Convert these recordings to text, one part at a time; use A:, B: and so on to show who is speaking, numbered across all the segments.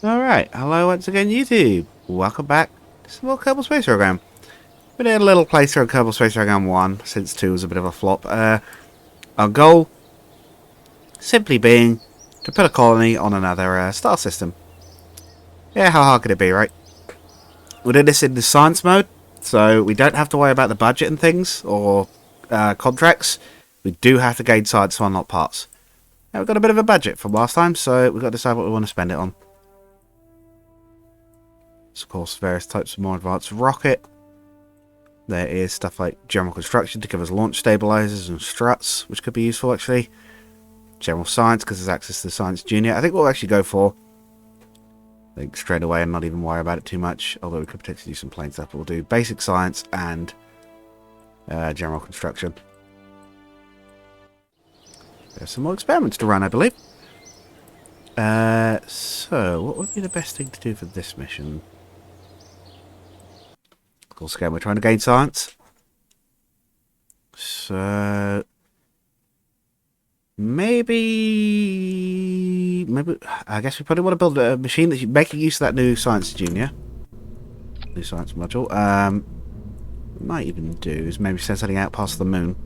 A: Alright, hello once again YouTube. Welcome back to some more Kerbal Space Program. We did a little playthrough of Kerbal Space Program 1, since 2 was a bit of a flop. Our goal, simply being, to put a colony on another star system. Yeah, how hard could it be, right? We did this in the science mode, so we don't have to worry about the budget and things, or contracts. We do have to gain science to unlock parts. Now, we've got a bit of a budget from last time, so we've got to decide what we want to spend it on. Of course, various types of more advanced rocket. There is stuff like general construction to give us launch stabilizers and struts, which could be useful actually. General science because there's access to the science junior. I think we'll actually go for, straight away and not even worry about it too much. Although we could potentially do some plain stuff. But we'll do basic science and general construction. There's some more experiments to run, I believe. So what would be the best thing to do for this mission? Of course, again, we're trying to gain science. So maybe I guess we probably want to build a machine that's making use of that new science junior, new science module. Might even do is maybe send something out past the moon,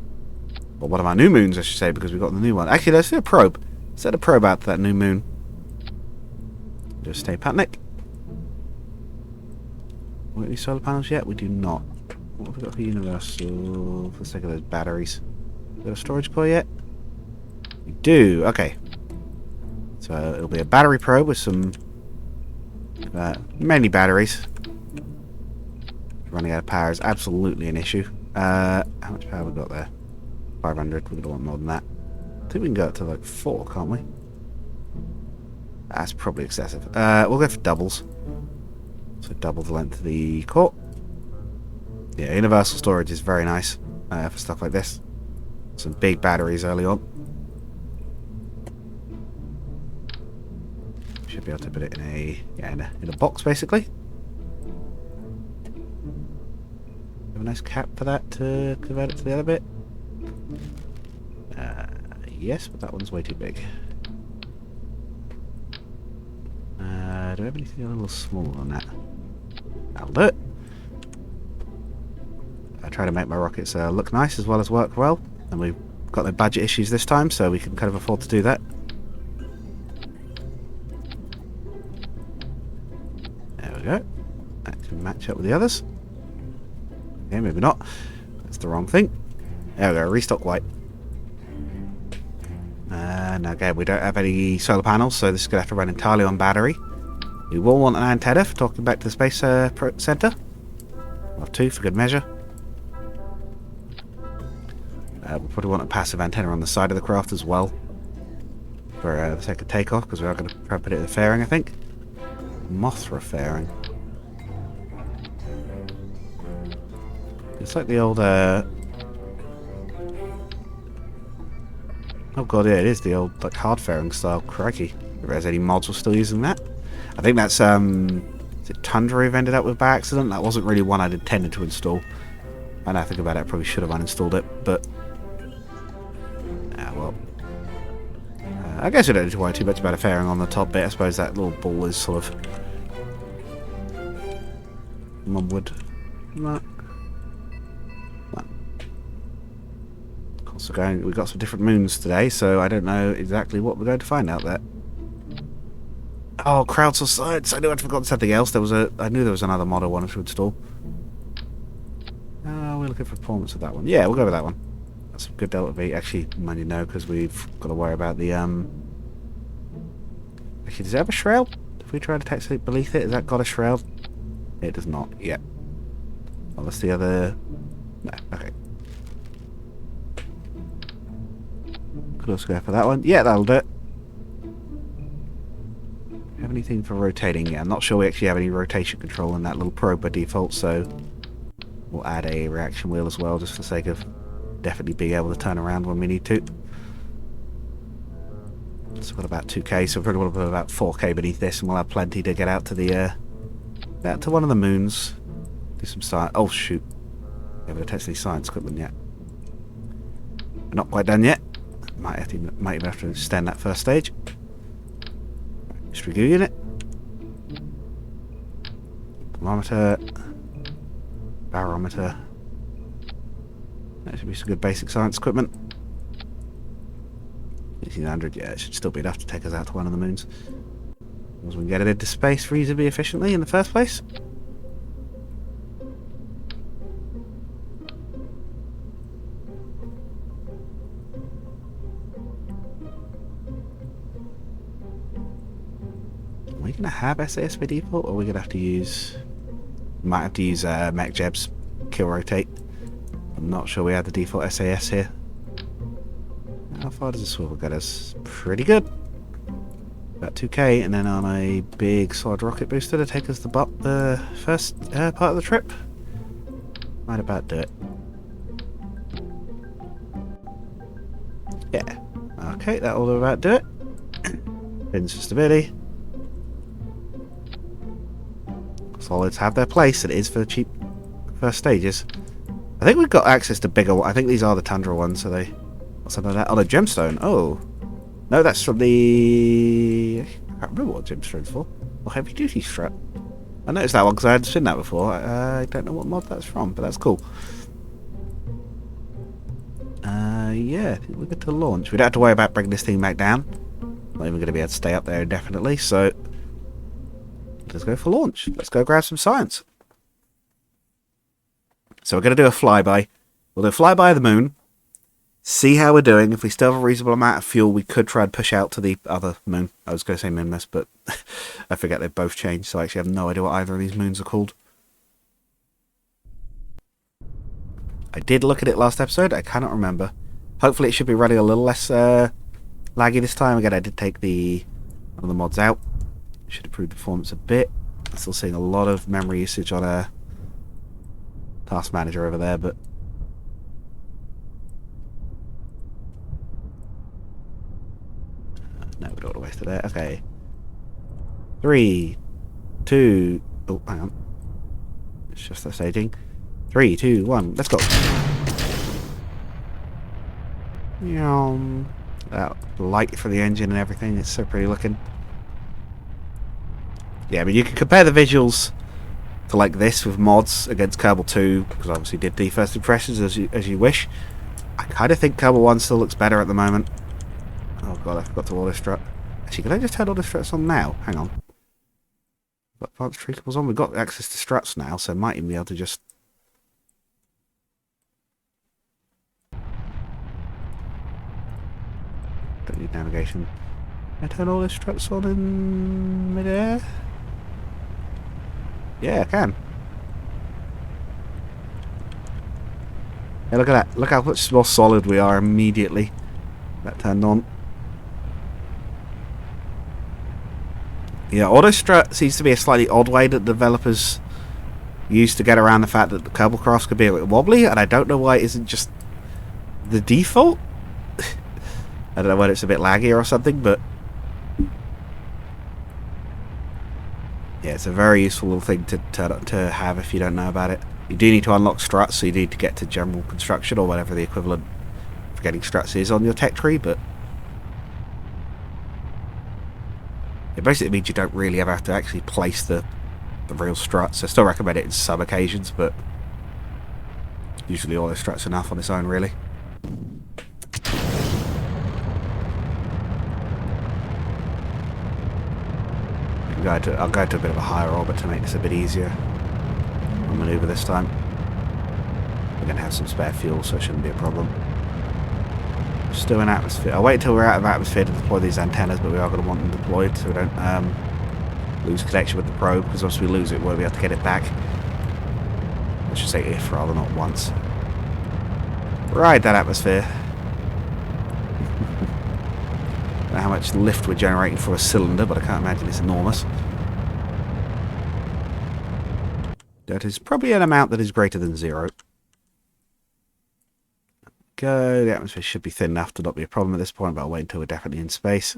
A: or one of our new moons, I should say, because we've got the new one. Actually, let's do a probe. Send a probe out to that new moon. Just stay panic. Want any solar panels yet? We do not. What have we got for universal? For the sake of those batteries. Got a storage core yet? We do. Okay. So it'll be a battery probe with some mainly batteries. Running out of power is absolutely an issue. How much power we got there? 500. We're gonna want more than that. I think we can go up to like 4, can't we? That's probably excessive. We'll go for doubles. So double the length of the core. Yeah, universal storage is very nice for stuff like this. Some big batteries early on. Should be able to put it in a box basically. Have a nice cap for that to convert it to the other bit. Yes, but that one's way too big. Do we have anything a little smaller than that? That'll do it. I try to make my rockets look nice as well as work well, and we've got no budget issues this time, so we can kind of afford to do that. There we go. That can match up with the others. Okay, maybe not. That's the wrong thing. There we go, restock white. And again, we don't have any solar panels, so this is going to have to run entirely on battery. We will want an antenna for talking back to the Space Center. Or 2 for good measure. We'll probably want a passive antenna on the side of the craft as well. For the sake of takeoff, because we are going to try and put it in the fairing, I think. Mothra fairing. It's like the old... Oh god, yeah, it is the old like hard fairing style. Crikey. If there's any mods we're still using that. I think that's, is it Tundra we've ended up with by accident? That wasn't really one I'd intended to install. And I think about it, I probably should have uninstalled it, but... well. I guess we don't need to worry too much about a fairing on the top bit. I suppose that little ball is sort of... One would... No. Of course, we've got some different moons today, so I don't know exactly what we're going to find out there. Oh, crowdsourced science! I knew I'd forgotten something else. I knew there was another mod I wanted to install. We're looking for performance of that one. Yeah, we'll go with that one. That's a good Delta V. Actually, mind you, no, because we've got to worry about the Actually, does it have a shroud? If we try to taxi beneath it, has that got a shroud? It does not. Yeah. Well, that's the other. No. Okay. Could also go for that one. Yeah, that'll do it. Have anything for rotating? Yeah, I'm not sure we actually have any rotation control in that little probe by default, so we'll add a reaction wheel as well, just for the sake of definitely being able to turn around when we need to. So we've got about 2k, so we've probably want to put about 4k beneath this, and we'll have plenty to get out to the out to one of the moons. Do some science. Oh shoot! We haven't tested any science equipment yet. We're not quite done yet. Might even have to extend that first stage. Mystery goo unit. Thermometer. Barometer. That should be some good basic science equipment. 1800, yeah, it should still be enough to take us out to one of the moons. As we can get it into space reasonably efficiently in the first place. Are we going to have SAS by default, or are we going to have to use... Might have to use MechJeb's kill rotate. I'm not sure we have the default SAS here. How far does the swivel get us? Pretty good. About 2k, and then on a big solid rocket booster to take us the first part of the trip. Might about do it. Yeah. Okay, that'll about do it. Pins for stability. Solids have their place. It is for the cheap first stages. I think we've got access to bigger ones. I think these are the Tundra ones, so they... What's under that? Oh, the Gemstone. Oh. No, that's from the... I can't remember what Gemstone's for. Or Heavy Duty Strut. I noticed that one because I hadn't seen that before. I don't know what mod that's from, but that's cool. Yeah, I think we're good to launch. We don't have to worry about bringing this thing back down. Not even going to be able to stay up there indefinitely, so... Let's go for launch. Let's go grab some science. So we're going to do a flyby. We'll do a flyby of the moon. See how we're doing. If we still have a reasonable amount of fuel, we could try and push out to the other moon. I was going to say Minmus, but I forget they've both changed, so I actually have no idea what either of these moons are called. I did look at it last episode. I cannot remember. Hopefully it should be running a little less laggy this time. Again, I did take one of the mods out. Should improve the performance a bit. I'm still seeing a lot of memory usage on a task manager over there, but no, we don't want to waste it there. Okay. 3, 2... Oh, hang on. It's just the staging. 3, 2, 1, let's go. That light for the engine and everything, it's so pretty looking. Yeah, I mean, you can compare the visuals to like this with mods against Kerbal 2, because I obviously did the first impressions as you wish. I kind of think Kerbal 1 still looks better at the moment. Oh god, I forgot to auto strut. Actually, can I just turn auto struts on now? Hang on. Got advanced treatables on. We've got access to struts now, so I might even be able to just... Don't need navigation. Can I turn all the struts on in mid-air? Yeah, I can. Yeah, look at that. Look how much more solid we are immediately. That turned on. Yeah, auto strut seems to be a slightly odd way that developers use to get around the fact that the Kerbal crafts could be a bit wobbly, and I don't know why it isn't just the default. I don't know whether it's a bit laggy or something, but yeah, it's a very useful little thing to have if you don't know about it. You do need to unlock struts, so you need to get to general construction or whatever the equivalent for getting struts is on your tech tree, but it basically means you don't really ever have to actually place the real struts. I still recommend it in some occasions, but usually all the struts enough on its own, really. I'll go to a bit of a higher orbit to make this a bit easier on manoeuvre this time. We're going to have some spare fuel, so it shouldn't be a problem. Still in atmosphere. I'll wait until we're out of atmosphere to deploy these antennas, but we are going to want them deployed so we don't lose connection with the probe, because once we lose it, we won't be able to get it back. I should say if, rather, not once. Ride that atmosphere. I don't know how much lift we're generating for a cylinder, but I can't imagine it's enormous. That is probably an amount that is greater than 0. Go. The atmosphere should be thin enough to not be a problem at this point, but I'll wait until we're definitely in space.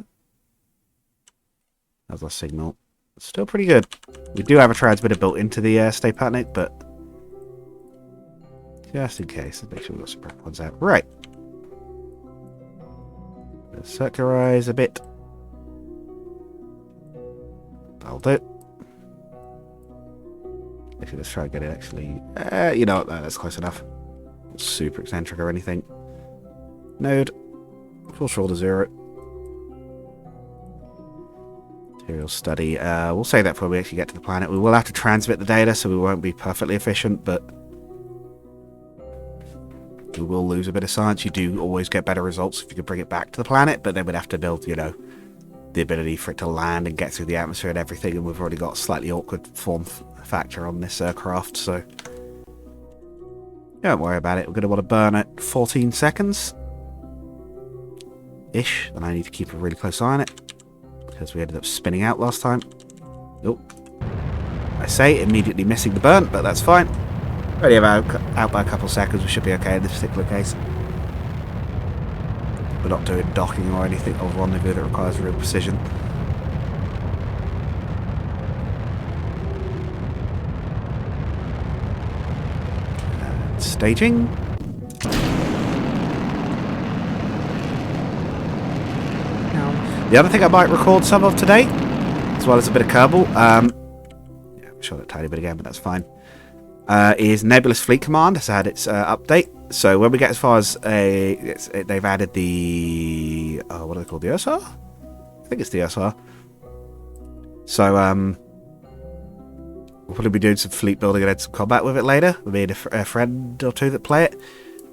A: That's our signal. Still pretty good. We do have a transmitter built into the Stay Putnik, but just in case, let's make sure we've got some proper ones out. Right. Circularize a bit. That'll do. Actually, let's try and get it actually. You know what? No, that's close enough. Not super eccentric or anything. Node. Full throttle to 0. Material study. We'll say that before we actually get to the planet. We will have to transmit the data, so we won't be perfectly efficient, but we will lose a bit of science. You do always get better results if you can bring it back to the planet, but then we'd have to build, you know, the ability for it to land and get through the atmosphere and everything, and we've already got a slightly awkward form factor on this craft, so don't worry about it. We're going to want to burn at 14 seconds ish, and I need to keep a really close eye on it because we ended up spinning out last time. Nope. I say immediately missing the burn, but that's fine. Already out by a couple of seconds. We should be okay in this particular case. We're not doing docking or anything or rendezvous that requires real precision. And staging. The other thing I might record some of today, as well as a bit of Kerbal, yeah, I'll show that tiny bit again, but that's fine, is Nebulous Fleet Command has had its update. So when we get as far as they've added the, what are they called, the OSR? I think it's the OSR. So we'll probably be doing some fleet building and then some combat with it later. We need a friend or two that play it.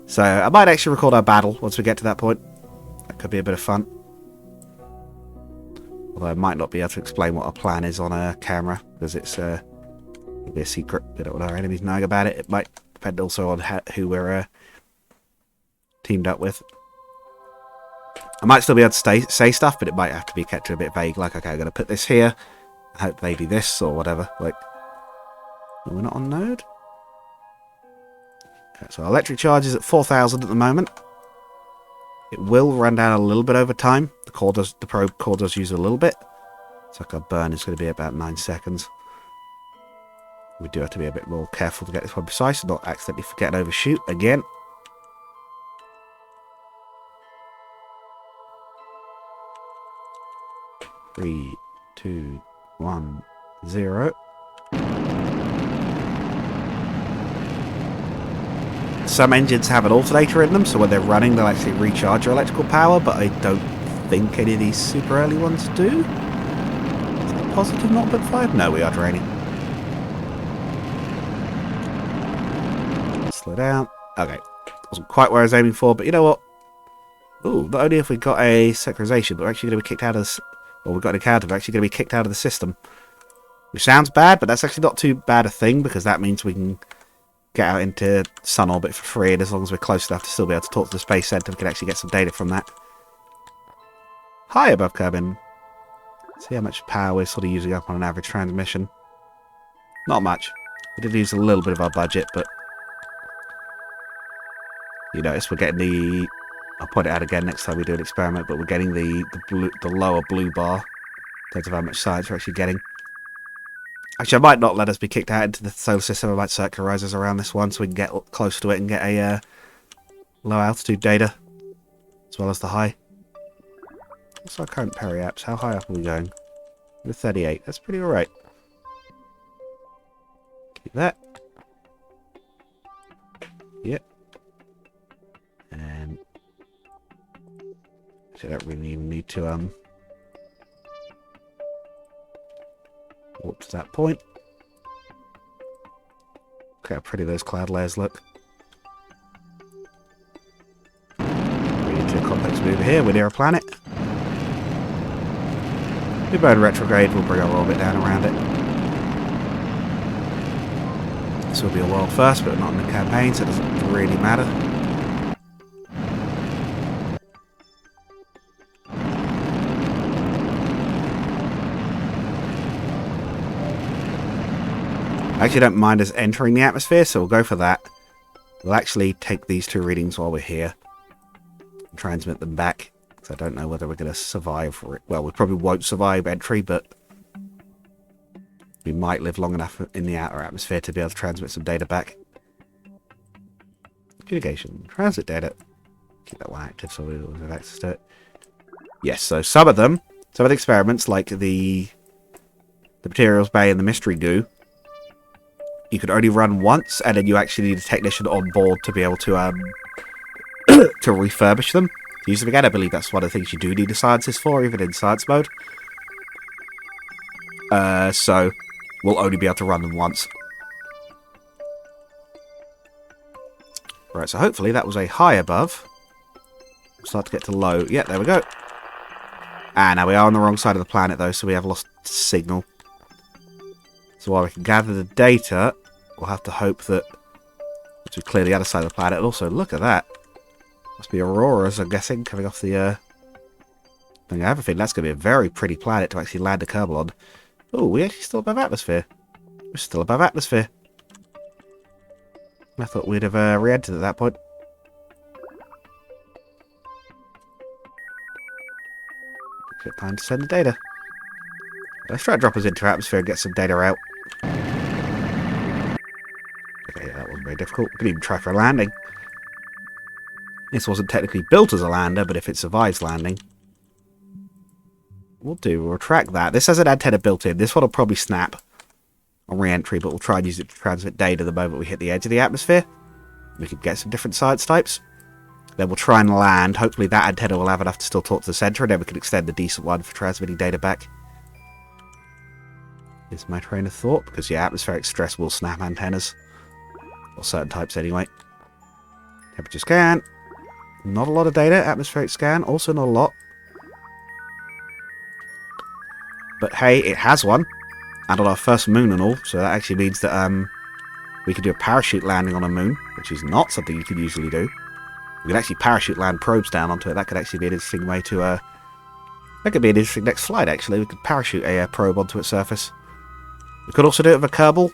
A: So I might actually record our battle once we get to that point. That could be a bit of fun. Although I might not be able to explain what our plan is on a camera, because it's it'll be a secret. We don't want our enemies knowing about it. It might depend also on who we're teamed up with. I might still be able to say stuff, but it might have to be kept a bit vague. Like, okay, I'm going to put this here. I hope they do this, or whatever. Like, we're not on node. Okay, so our electric charge is at 4,000 at the moment. It will run down a little bit over time. The probe core does use a little bit. It's like our burn is going to be about 9 seconds. We do have to be a bit more careful to get this one precise and not accidentally forget and overshoot again. Three, 2, 1, 0. Some engines have an alternator in them, so when they're running they'll actually recharge your electrical power, but I don't think any of these super early ones do. Is that positive 0.5? No, we are draining. Slow down. Okay. Wasn't quite where I was aiming for, but you know what? Ooh, not only have we got a secularization, but we're actually going to be kicked out of this. Well, we've got an encounter, we're actually going to be kicked out of the system. Which sounds bad, but that's actually not too bad a thing, because that means we can get out into sun orbit for free, and as long as we're close enough to still be able to talk to the space center, we can actually get some data from that. High above cabin. See how much power we're sort of using up on an average transmission. Not much. We did use a little bit of our budget, but you notice we're getting the... I'll point it out again next time we do an experiment, but we're getting the lower blue bar in terms of how much science we're actually getting. Actually, I might not let us be kicked out into the solar system. I might circularize us around this one so we can get close to it and get a low altitude data as well as the high. What's our current periaps? How high up are we going? We're 38. That's pretty alright. Keep that. Yep. And so I don't really even need to warp to that point. Look how pretty those cloud layers look. We need to complex move here. We're near a planet. We burn retrograde. We'll bring our orbit down around it. This will be a world first, but not in the campaign, so it doesn't really matter. I actually don't mind us entering the atmosphere, so we'll go for that. We'll actually take these two readings while we're here and transmit them back, because I don't know whether we're going to survive. Well, we probably won't survive entry, but we might live long enough in the outer atmosphere to be able to transmit some data back. Communication. Transit data. Keep that one active so we'll have access to it. Yes, so some of the experiments, like the materials bay and the mystery goo, you could only run once, and then you actually need a technician on board to be able to to refurbish them. Use them again. I believe that's one of the things you do need a scientist for, even in science mode. So we'll only be able to run them once. Right, so hopefully that was a high above. We'll start to get to low. Yeah, there we go. Ah, now we are on the wrong side of the planet, though, so we have lost signal. So while we can gather the data, we'll have to hope that we clear the other side of the planet. And also, look at that. Must be auroras, I'm guessing, coming off the thing. I have a feeling that's going to be a very pretty planet to actually land a Kerbal on. Oh, we're actually still above atmosphere. We're still above atmosphere. I thought we'd have re-entered at that point. Good time to send the data. Let's try to drop us into atmosphere and get some data out. Okay, that wasn't very difficult. We could even try for a landing. This wasn't technically built as a lander, but if it survives landing, we'll retract that. This has an antenna built in. This one will probably snap on re-entry, but we'll try and use it to transmit data the moment we hit the edge of the atmosphere. We could get some different science types. Then we'll try and land. Hopefully that antenna will have enough to still talk to the center, and then we can extend the decent one for transmitting data back. Is my train of thought, because yeah, atmospheric stress will snap antennas. Or certain types anyway. Temperature scan. Not a lot of data. Atmospheric scan, also not a lot. But hey, it has one. And on our first moon and all, so that actually means that we can do a parachute landing on a moon, which is not something you can usually do. We can actually parachute land probes down onto it. That could actually be an interesting way to... that could be an interesting next flight, actually. We could parachute a probe onto its surface. We could also do it with a Kerbal.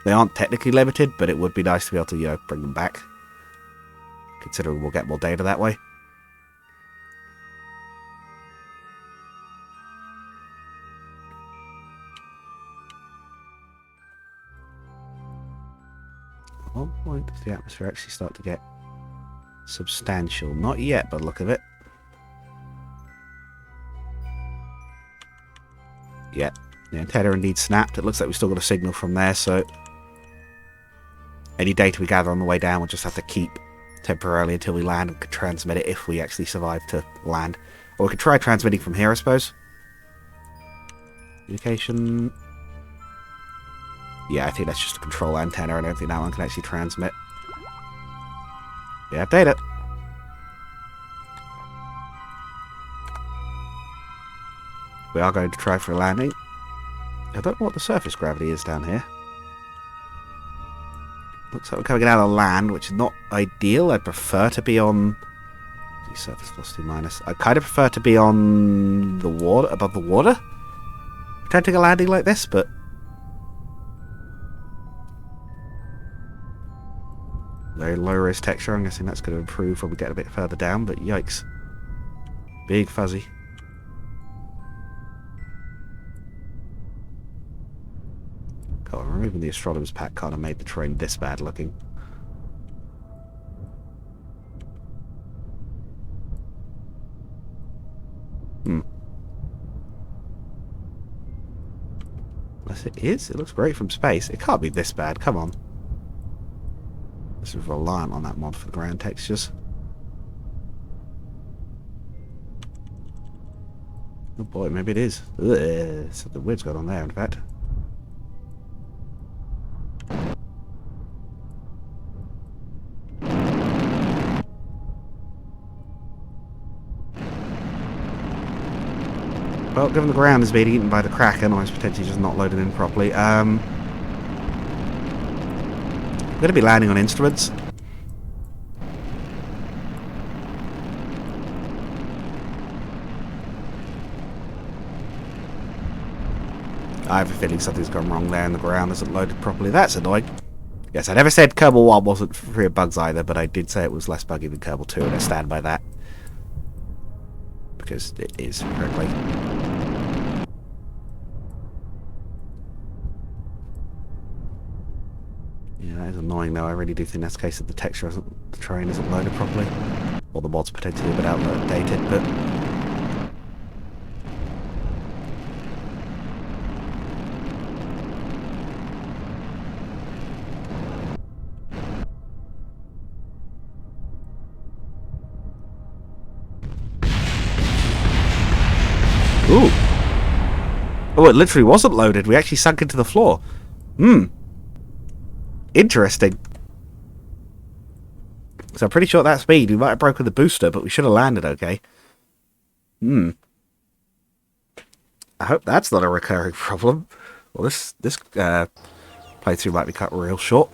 A: They aren't technically limited, but it would be nice to be able to, you know, bring them back. Considering we'll get more data that way. At what point does the atmosphere actually start to get substantial? Not yet, by the look of it. Yeah, the antenna indeed snapped. It looks like we've still got a signal from there, so any data we gather on the way down we'll just have to keep temporarily until we land and can transmit it if we actually survive to land. Or we could try transmitting from here, I suppose. Communication. Yeah, I think that's just a control antenna. I don't think that one can actually transmit. We have data. We are going to try for a landing. I don't know what the surface gravity is down here. Looks like we're coming out of land, which is not ideal. I'd prefer to be on... surface velocity minus. I kind of prefer to be on the water, above the water. Attempting a landing like this, but... very low risk texture. I'm guessing that's going to improve when we get a bit further down, but yikes. Big fuzzy. God, removing the astronomer's pack kind of made the terrain this bad looking. Unless it is. It looks great from space. It can't be this bad. Come on. This is reliant on that mod for the ground textures. Oh boy, maybe it is. Ugh, something weird's going on there, in fact. Well, given the ground is being eaten by the Kraken, or it's potentially just not loaded in properly, I'm going to be landing on instruments. I have a feeling something's gone wrong there and the ground isn't loaded properly. That's annoying. Yes, I never said Kerbal 1 wasn't free of bugs either, but I did say it was less buggy than Kerbal 2, and I stand by that. Because it is, frankly. Yeah, that is annoying though. I really do think that's the case that the texture isn't, the terrain isn't loaded properly. Or the mod's potentially a bit outdated, but... Oh, it literally wasn't loaded. We actually sunk into the floor. Interesting. So I'm pretty sure at that speed we might have broken the booster, but we should have landed okay. I hope that's not a recurring problem. Well, this playthrough might be cut real short.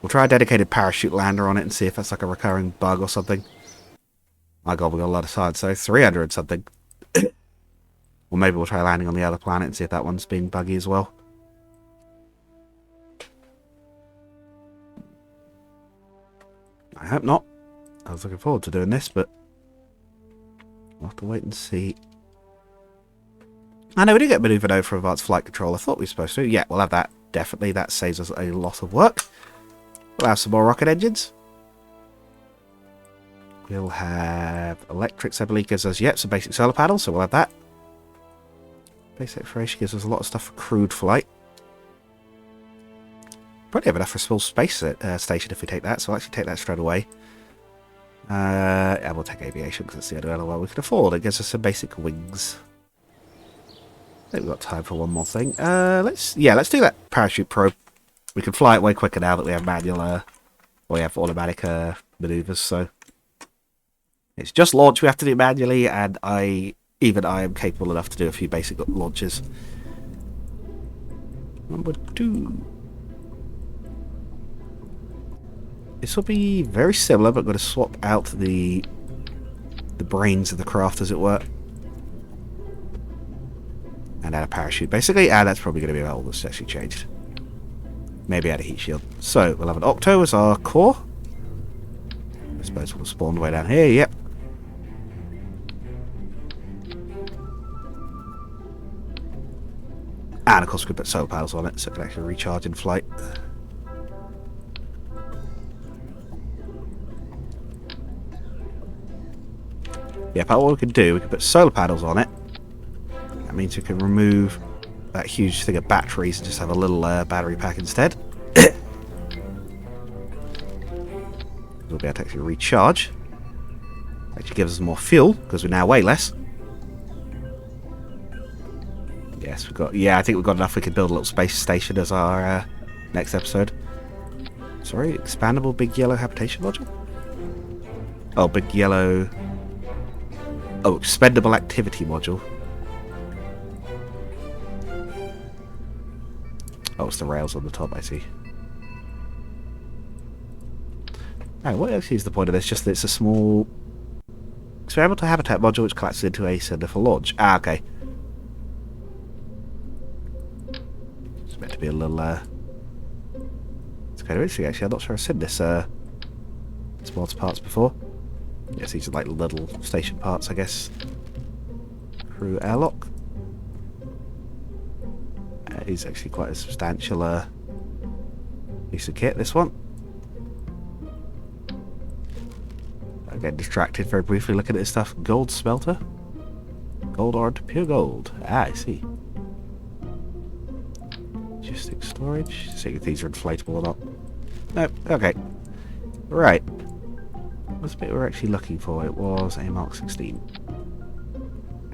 A: We'll try a dedicated parachute lander on it and see if that's like a recurring bug or something. My god, we got a lot of sides, so 300 something. Or maybe we'll try landing on the other planet and see if that one's been buggy as well. I hope not. I was looking forward to doing this, but we'll have to wait and see. I know we did get maneuvered over for advanced flight control. I thought we were supposed to. Yeah, we'll have that. Definitely. That saves us a lot of work. We'll have some more rocket engines. We'll have electrics, I believe, gives us, yep, some basic solar panels, so we'll have that. Basic exploration gives us a lot of stuff for crewed flight. Probably have enough for a small space station if we take that, so I'll actually take that straight away. Yeah, we'll take aviation because it's the only other one we can afford. It gives us some basic wings. I think we've got time for one more thing. Let's do that parachute probe. We can fly it way quicker now that we have manual, we have automatic maneuvers, so it's just launch we have to do manually, and even I am capable enough to do a few basic launches. Number 2. This will be very similar, but I'm going to swap out the brains of the craft, as it were, and add a parachute, basically, and that's probably going to be about all that's actually changed. Maybe add a heat shield. So, we'll have an Octo as our core. I suppose we'll spawn way down here, yep. And of course we can put solar panels on it so it can actually recharge in flight. Yeah, but what we can do, we can put solar panels on it. That means we can remove that huge thing of batteries and just have a little battery pack instead. We'll be able to actually recharge. Actually gives us more fuel because we now weigh less. Yes, we've got. Yeah, I think we've got enough. We can build a little space station as our next episode. Sorry, expandable big yellow habitation module. Oh, big yellow. Oh, expendable activity module. Oh, it's the rails on the top, I see. Right, what actually is the point of this? Just that it's a small experimental habitat module which collapses into a center for launch. Ah, okay. It's meant to be a little, it's kind of interesting, actually. I'm not sure I've seen this, mods parts before. Yes, these are like little station parts, I guess. Crew airlock. It is actually quite a substantial piece of kit, this one. I'm getting distracted very briefly looking at this stuff. Gold smelter. Gold ore to pure gold. Ah, I see. Logistic storage. See if these are inflatable or not. Nope. Okay. Right. What's the bit we're actually looking for? It was a Mark 16.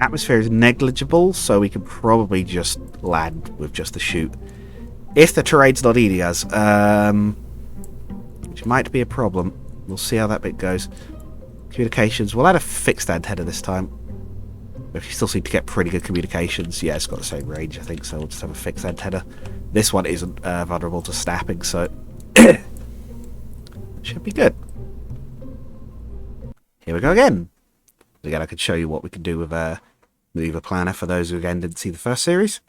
A: Atmosphere is negligible, so we can probably just land with just the chute. If the terrain's not eating us, which might be a problem. We'll see how that bit goes. Communications. We'll add a fixed antenna this time. But you still seem to get pretty good communications. Yeah, it's got the same range, I think, so we'll just have a fixed antenna. This one isn't vulnerable to snapping, so it should be good. Here we go again. Again, I could show you what we can do with Maneuver Planner for those who, again, didn't see the first series.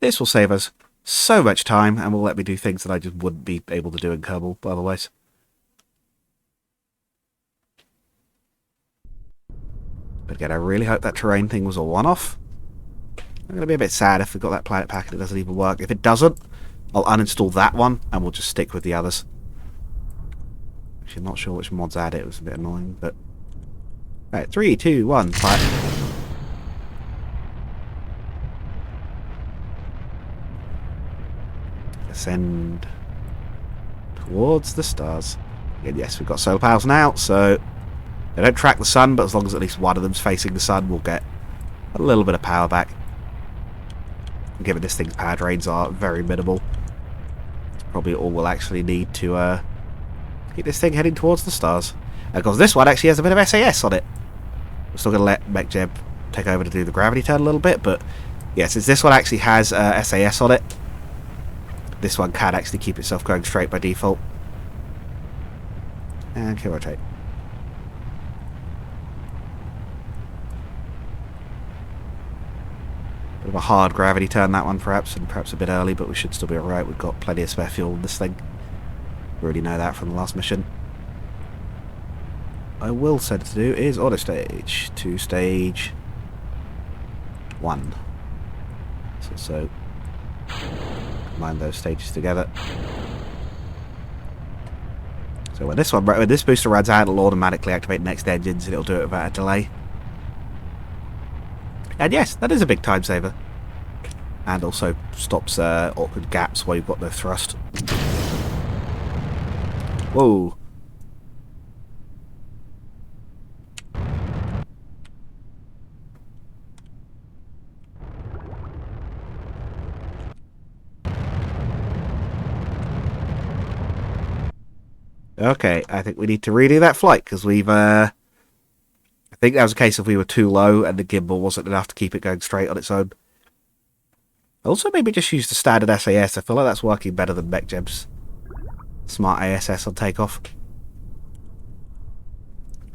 A: This will save us so much time and will let me do things that I just wouldn't be able to do in Kerbal otherwise. But again, I really hope that terrain thing was a one-off. I'm going to be a bit sad if we've got that planet pack and it doesn't even work. If it doesn't, I'll uninstall that one and we'll just stick with the others. Actually, I'm not sure which mods add it. It was a bit annoying, but... Right, 3, 2, 1, fire. Ascend towards the stars. Again, yes, we've got solar panels now, so they don't track the sun, but as long as at least one of them's facing the sun, we'll get A little bit of power back. Given this thing's power drains are very minimal. Probably all we'll actually need to keep this thing heading towards the stars. Because this one actually has a bit of SAS on it. We're still going to let MechJeb take over to do the gravity turn a little bit, but yeah, since this one actually has SAS on it, this one can actually keep itself going straight by default. And can rotate. Bit of a hard gravity turn, that one, perhaps, and perhaps a bit early, but we should still be alright. We've got plenty of spare fuel in this thing. We already know that from the last mission. I will set it to do is auto stage to stage 1. So combine those stages together. So when this booster runs out, it'll automatically activate next engines, and it'll do it without a delay. And yes, that is a big time saver, and also stops awkward gaps where you've got no thrust. Whoa. Okay, I think we need to redo that flight, because we've, I think that was a case of we were too low and the gimbal wasn't enough to keep it going straight on its own. Also, maybe just use the standard SAS. I feel like that's working better than MechJeb's smart ASS on takeoff.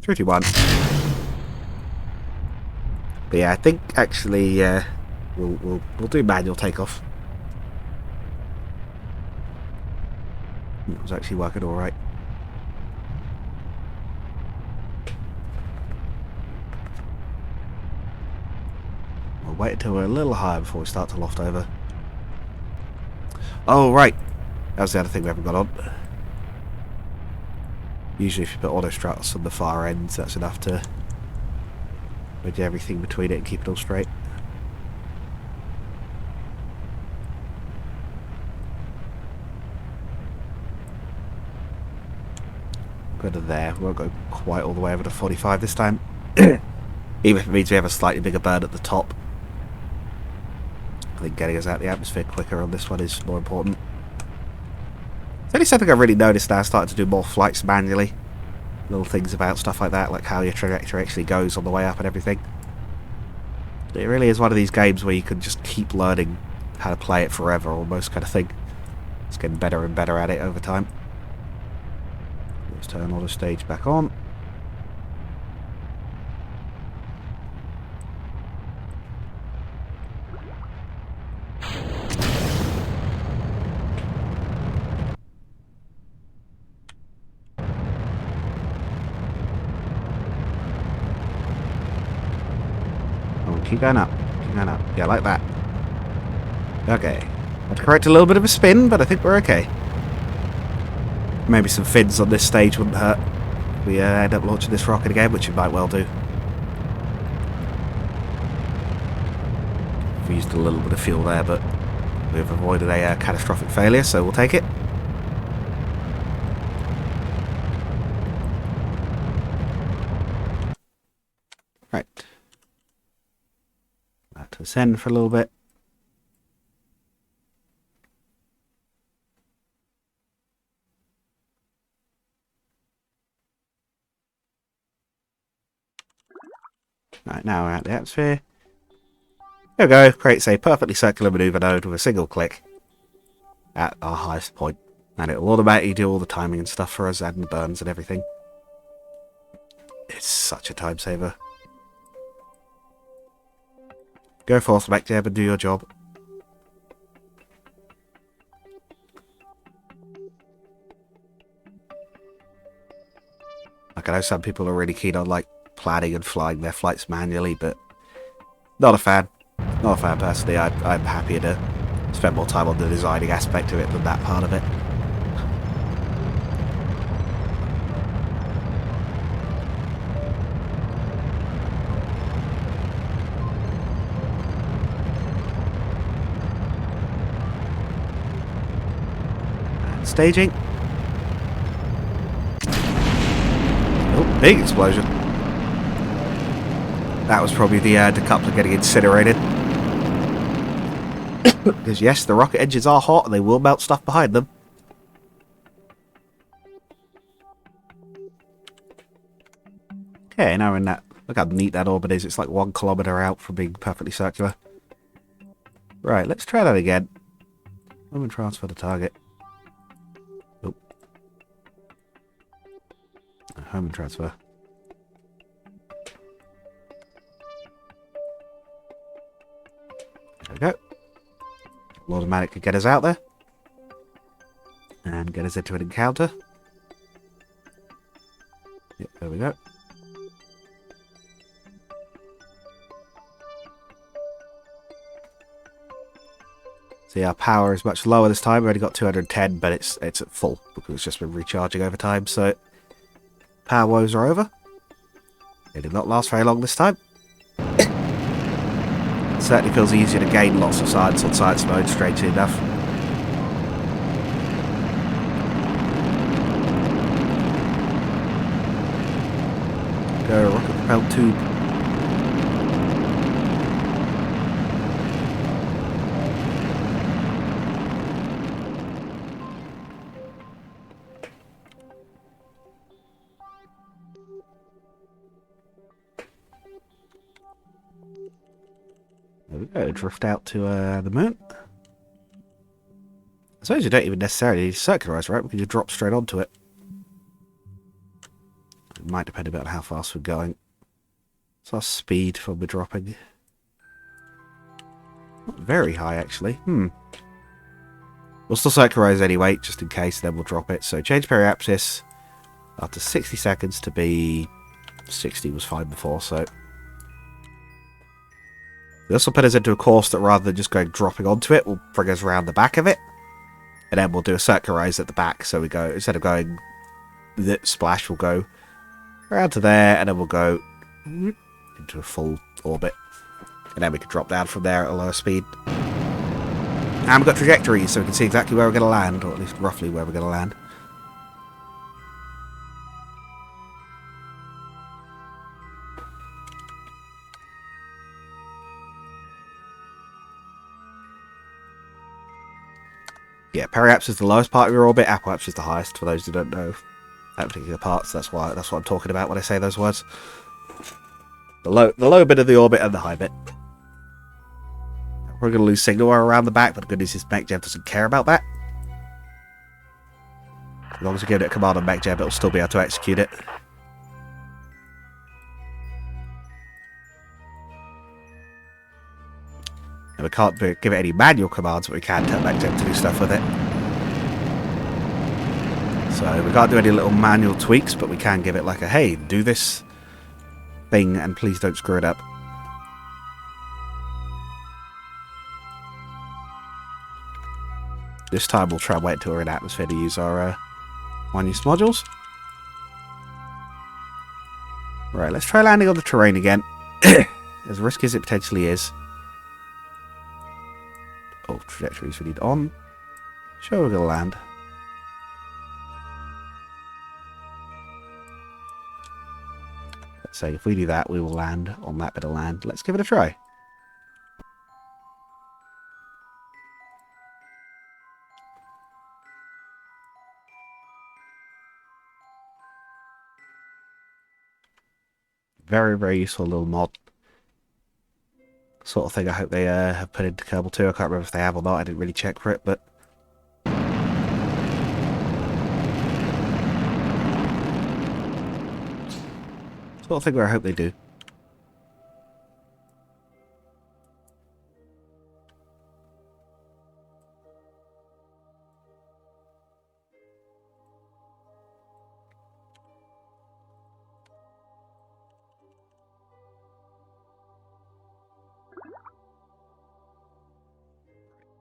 A: 3, 2, 1. But yeah, I think actually we'll do manual takeoff. It was actually working all right. We'll wait until we're a little higher before we start to loft over. Oh, right. That was the other thing we haven't got on. Usually if you put auto struts on the far ends, that's enough to wedge everything between it and keep it all straight. Go to there. We won't go quite all the way over to 45 this time. Even if it means we have a slightly bigger burn at the top. I think getting us out of the atmosphere quicker on this one is more important. It's only something I've really noticed now, starting to do more flights manually. Little things about stuff like that, like how your trajectory actually goes on the way up and everything. It really is one of these games where you can just keep learning how to play it forever, almost, kind of thing. It's getting better and better at it over time. Let's turn auto stage back on. Keep going up. Keep going up. Yeah, like that. Okay. Had to correct a little bit of a spin, but I think we're okay. Maybe some fins on this stage wouldn't hurt. We end up launching this rocket again, which we might well do. We've used a little bit of fuel there, but we've avoided a catastrophic failure, so we'll take it. Right. To ascend for a little bit. Right, now we're out the atmosphere. There we go, creates a perfectly circular maneuver node with a single click at our highest point. And it will automatically do all the timing and stuff for us, and the burns and everything. It's such a time saver. Go forth, MechJeb, and do your job. Like, I know some people are really keen on, like, planning and flying their flights manually, but not a fan. Not a fan, personally. I'm happier to spend more time on the designing aspect of it than that part of it. Staging. Oh, big explosion. That was probably the decoupler getting incinerated. Because yes, the rocket engines are hot and they will melt stuff behind them. Okay, now we're in that. Look how neat that orbit is. It's like 1 kilometer out from being perfectly circular. Right, let's try that again. Moment transfer to target. Oh. Home and transfer. There we go. Automatic could get us out there. And get us into an encounter. Yep, there we go. See, our power is much lower this time. We've only got 210, but it's at full because it's just been recharging over time. So, power woes are over. It did not last very long this time. It certainly feels easier to gain lots of science on science mode, strangely enough. Go rocket propelled tube. There we go, drift out to the moon. I suppose you don't even necessarily need to circularize, right? We can just drop straight onto it. It might depend a bit on how fast we're going. What's our speed when we're dropping? Not very high, actually. We'll still circularize anyway, just in case, then we'll drop it. So change periapsis after 60 seconds to be 60 was fine before, so... This will put us into a course that rather than just dropping onto it, will bring us around the back of it. And then we'll do a circularize at the back. So we go, instead of going the splash, we'll go around to there, and then we'll go into a full orbit. And then we can drop down from there at a lower speed. And we've got trajectories, so we can see exactly where we're going to land, or at least roughly where we're going to land. Yeah, periapsis is the lowest part of your orbit, apoapsis is the highest, for those who don't know that particular part, so that's what I'm talking about when I say those words. The low bit of the orbit and the high bit. We're going to lose signal around the back, but the good news is MechJeb doesn't care about that. As long as we give it a command on MechJeb, it'll still be able to execute it. And we can't give it any manual commands, but we can tell MechJeb to do stuff with it. So we can't do any little manual tweaks, but we can give it like a, hey, do this thing and please don't screw it up. This time we'll try and wait until we're in atmosphere to use our one-use modules. Right, let's try landing on the terrain again. As risky as it potentially is. Oh, trajectories we need on. Sure, we're going to land. Let's say if we do that, we will land on that bit of land. Let's give it a try. Very, very useful little mod. Sort of thing I hope they have put into Kerbal 2. I can't remember if they have or not. I didn't really check for it, but... Sort of thing where I hope they do.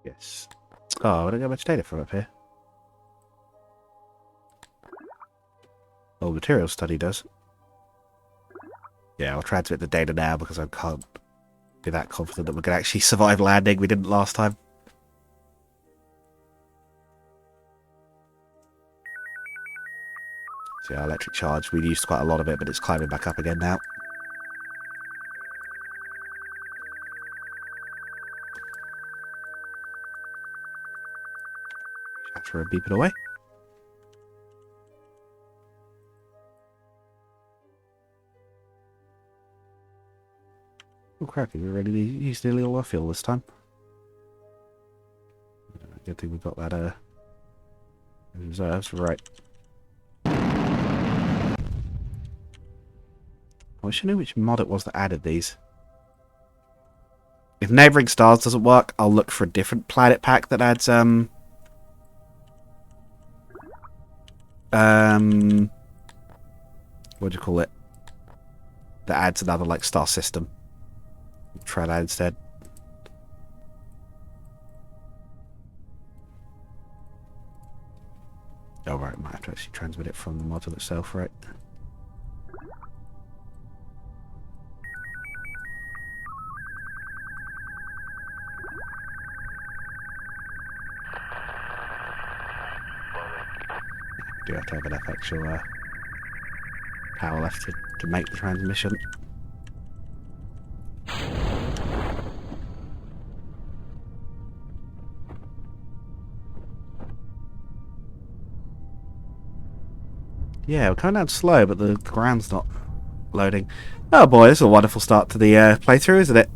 A: Yes. Oh, I don't get much data from up here. Oh, material study does. Yeah, I'll transmit the data now because I can't be that confident that we can actually survive landing. We didn't last time. See, our electric charge, we used quite a lot of it, but it's climbing back up again now. Throw a beep it away. Oh crap, we already used nearly all our fuel this time. Good thing we got that reserves, right. I wish I knew which mod it was that added these. If Neighbouring Stars doesn't work, I'll look for a different planet pack that adds what do you call it? That adds another like star system. Try that instead. Oh right, might have to actually transmit it from the module itself, right? Do have to have enough actual power left to make the transmission. Yeah, we're coming down slow, but the ground's not loading. Oh boy, this is a wonderful start to the playthrough, isn't it?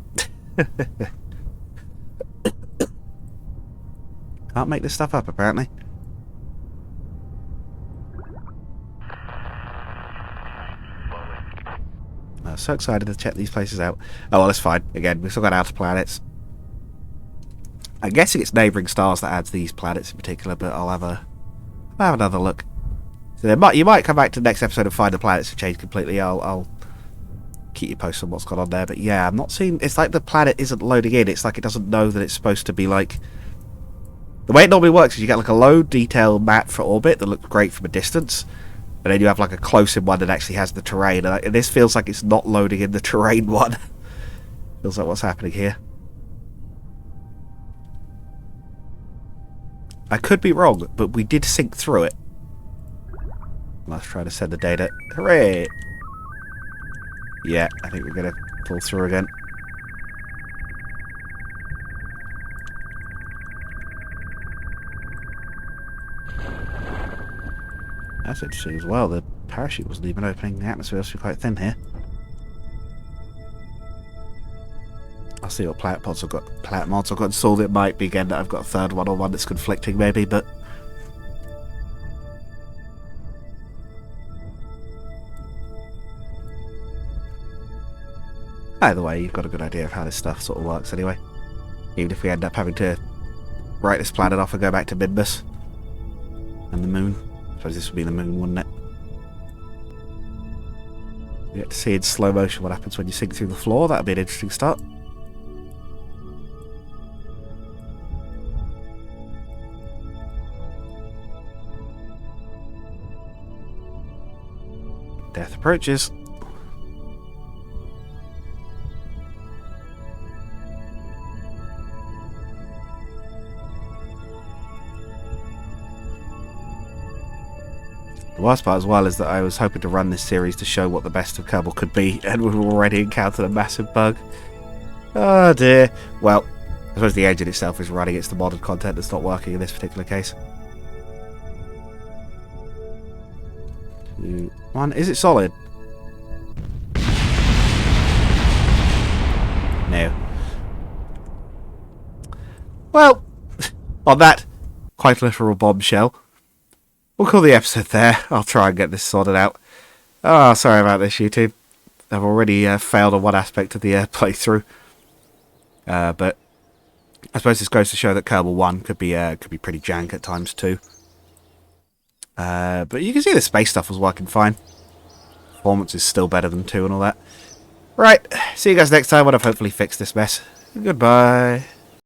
A: Can't make this stuff up, apparently. I'm so excited to check these places out. Oh well, that's fine. Again, we've still got outer planets. I'm guessing it's Neighbouring Stars that adds these planets in particular, but I'll have another look. So you might come back to the next episode and find the planets have changed completely. I'll keep you posted on what's gone on there. But yeah, I'm not seeing... It's like the planet isn't loading in. It's like it doesn't know that it's supposed to be like... The way it normally works is you get like a low detail map for orbit that looks great from a distance. And then you have like a close-in one that actually has the terrain. And this feels like it's not loading in the terrain one. Feels like what's happening here. I could be wrong, but we did sync through it. Let's try to send the data. Hooray! Yeah, I think we're going to pull through again. That's interesting as well. The parachute wasn't even opening. The atmosphere was quite thin here. I'll see what planet mods I've got installed. It might be again that I've got a third one or one that's conflicting maybe, but... Either way, you've got a good idea of how this stuff sort of works anyway. Even if we end up having to write this planet off and go back to Midbus. And the moon. I suppose this would be the moon, wouldn't it? You get to see in slow motion what happens when you sink through the floor. That would be an interesting start. Death approaches. The worst part as well is that I was hoping to run this series to show what the best of Kerbal could be, and we've already encountered a massive bug. Oh dear. Well, I suppose the engine itself is running, it's the modded content that's not working in this particular case. 2, 1. Is it solid? No. Well, on that quite literal bombshell, we'll call the episode there. I'll try and get this sorted out. Oh, sorry about this, YouTube. I've already failed on one aspect of the playthrough. But I suppose this goes to show that Kerbal 1 could be pretty jank at times too. But you can see the space stuff was working fine. Performance is still better than 2 and all that. Right, see you guys next time when I've hopefully fixed this mess. Goodbye.